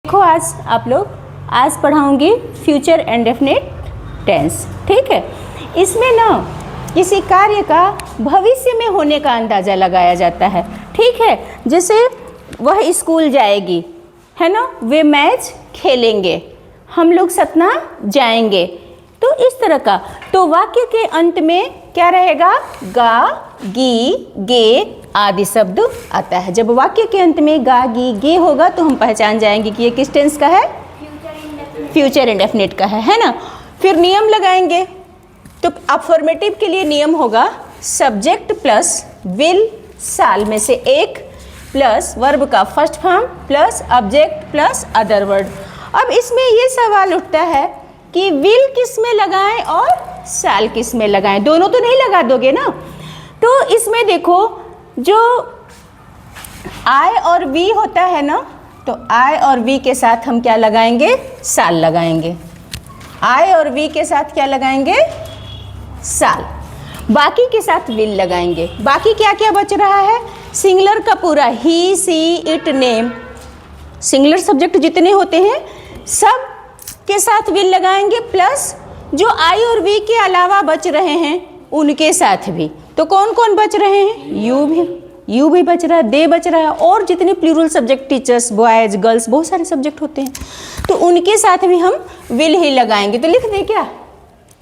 देखो आज पढ़ाऊंगी future indefinite tense. ठीक है, इसमें ना किसी कार्य का भविष्य में होने का अंदाज़ा लगाया जाता है। ठीक है, जैसे वह स्कूल जाएगी, है ना, वे मैच खेलेंगे, हम लोग सतना जाएंगे, तो इस तरह का। तो वाक्य के अंत में क्या रहेगा? गा, गी, गे आदि शब्द आता है। जब वाक्य के अंत में गा, गी, गे होगा तो हम पहचान जाएंगे कि ये किस टेंस का है? फ्यूचर इंडेफिनिट का है ना। फिर नियम लगाएंगे, तो अफर्मेटिव के लिए नियम होगा सब्जेक्ट प्लस विल साल में से एक प्लस वर्ब का first form plus object plus other word. अब इसमें ये सवाल उठता है कि विल किस में लगाएं और साल किस में लगाएं? दोनों तो नहीं लगा दोगे ना। तो इसमें देखो, जो आई और वी होता है ना, तो आई और वी के साथ हम क्या लगाएंगे? साल लगाएंगे। आई और वी के साथ क्या लगाएंगे? साल। बाकी के साथ विल लगाएंगे। बाकी क्या क्या बच रहा है? सिंगुलर का पूरा ही, सी, इट, नेम, सिंगुलर सब्जेक्ट जितने होते हैं सब के साथ विल लगाएंगे, प्लस जो आई और वी के अलावा बच रहे हैं उनके साथ भी। तो कौन कौन बच रहे हैं? यू भी बच रहा है, दे बच रहा है, और जितने plural subject, teachers, boys, girls, बहुत सारे सब्जेक्ट होते हैं, तो उनके साथ भी हम विल ही लगाएंगे। तो लिख दें क्या?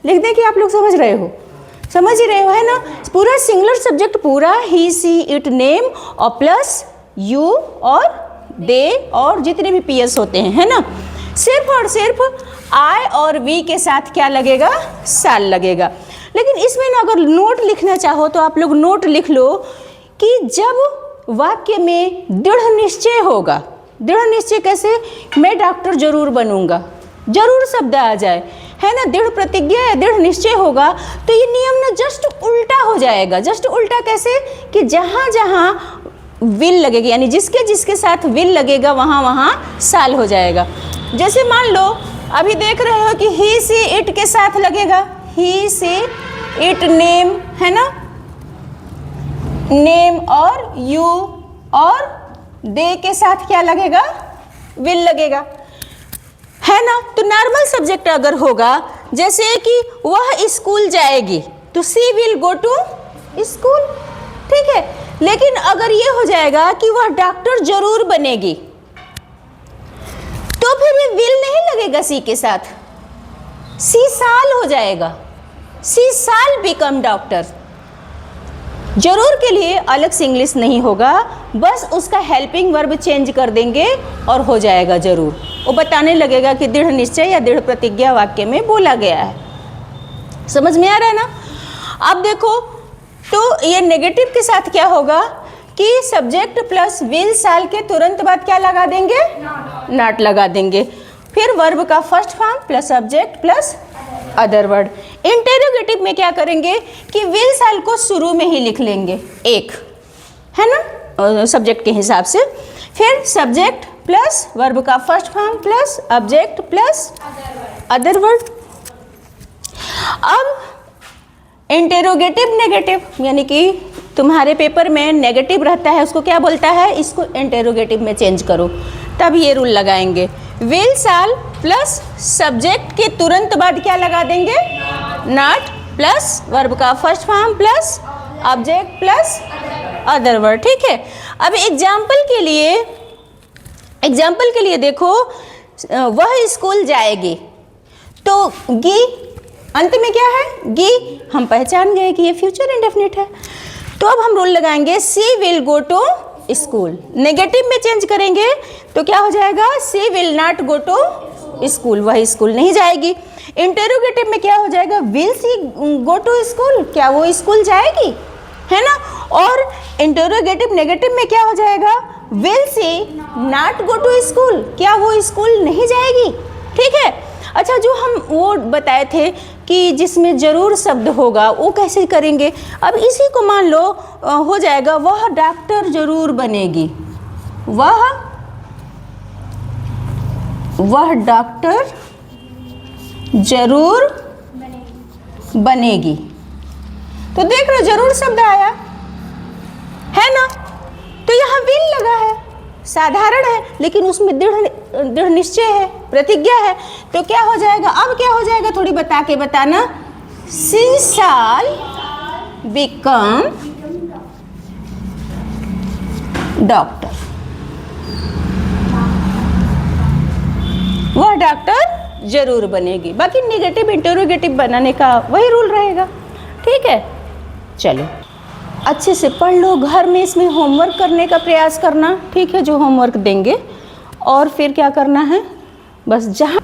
लिख दें कि आप लोग समझ रहे हो? समझ ही रहे हो, है ना। पूरा सिंगुलर सब्जेक्ट पूरा ही, सी, इट, नेम और प्लस यू और दे और जितने भी पीएस होते हैं, है ना। सिर्फ और सिर्फ आई और वी के साथ क्या लगेगा? साल लगेगा। लेकिन इसमें ना अगर नोट लिखना चाहो तो आप लोग नोट लिख लो कि जब वाक्य में दृढ़ निश्चय होगा, दृढ़ निश्चय कैसे? मैं डॉक्टर जरूर बनूंगा, जरूर शब्द आ जाए, है ना, दृढ़ प्रतिज्ञा या दृढ़ निश्चय होगा, तो ये नियम ना जस्ट उल्टा हो जाएगा। जस्ट उल्टा कैसे? कि जहाँ जहाँ विल लगेगी, यानी जिसके जिसके साथ विल लगेगा वहाँ वहाँ साल हो जाएगा। जैसे मान लो अभी देख रहे हो कि ही, सी, इट के साथ लगेगा, ही, सी, इट, नेम, है ना, नेम और यू और दे के साथ क्या लगेगा? विल लगेगा, है ना। तो नॉर्मल सब्जेक्ट अगर होगा, जैसे कि वह स्कूल जाएगी, तो सी विल गो टू स्कूल, ठीक है। लेकिन अगर ये हो जाएगा कि वह डॉक्टर जरूर बनेगी, तो फिर ये विल नहीं लगेगा सी के साथ, सी साल हो जाएगा, सी साल बिकम डॉक्टर। जरूर के लिए अलग से इंग्लिश नहीं होगा, बस उसका हेल्पिंग वर्ब चेंज कर देंगे और हो जाएगा जरूर। वो बताने लगेगा कि दृढ़ निश्चय या दृढ़ प्रतिज्ञा वाक्य में बोला गया है। समझ में आ रहा है ना। अब देखो, तो ये नेगेटिव के साथ क्या होगा कि सब्जेक्ट प्लस विल साल के तुरंत बाद क्या लगा देंगे? नॉट लगा देंगे। फिर वर्ब का first form plus subject plus other word. Interrogative में क्या करेंगे कि विल साल को शुरू में ही लिख लेंगे एक, है ना, सब्जेक्ट के हिसाब से। फिर सब्जेक्ट प्लस वर्ब का first form plus object plus other word. अब इंटेरोगेटिव नेगेटिव, यानी कि तुम्हारे पेपर में नेगेटिव रहता है, उसको क्या बोलता है? इसको इंटेरोगेटिव में चेंज करो, तब ये रूल लगाएंगे। विल साल प्लस सब्जेक्ट के तुरंत बाद क्या लगा देंगे? नॉट प्लस वर्ब का first form plus object plus other word, ठीक है। अब एग्जाम्पल के लिए देखो, वह स्कूल जाएगी, तो गी अंत में क्या है? गी। हम पहचान गए कि ये फ्यूचर इंडेफिनिट है। तो अब हम रूल लगाएंगे she will go to school. Negative में चेंज करेंगे तो क्या हो जाएगा? She will not go to school, वह स्कूल नहीं जाएगी। इंटेरोगेटिव में क्या हो जाएगा? Will she go to school, क्या वो स्कूल जाएगी, है ना। और इंटेरोगेटिव नेगेटिव में क्या हो जाएगा? Will she not go to school, क्या वो स्कूल नहीं जाएगी, ठीक है। अच्छा, जो हम वो बताए थे कि जिसमें जरूर शब्द होगा, वो कैसे करेंगे? अब इसी को मान लो हो जाएगा, वह डॉक्टर जरूर बनेगी, वह डॉक्टर जरूर बनेगी। तो देख रहे हो, जरूर शब्द आया है ना, तो यहाँ विल लगा है, साधारण है, लेकिन उसमें दृढ़ निश्चय है, प्रतिज्ञा है। तो क्या हो जाएगा, अब क्या हो जाएगा, थोड़ी बता के बताना। She shell become doctor. वह डॉक्टर जरूर बनेगी। बाकी नेगेटिव इंटरोगेटिव बनाने का वही रूल रहेगा। ठीक है, चलो अच्छे से पढ़ लो, घर में इसमें होमवर्क करने का प्रयास करना। ठीक है, जो होमवर्क देंगे, और फिर क्या करना है, बस जहाँ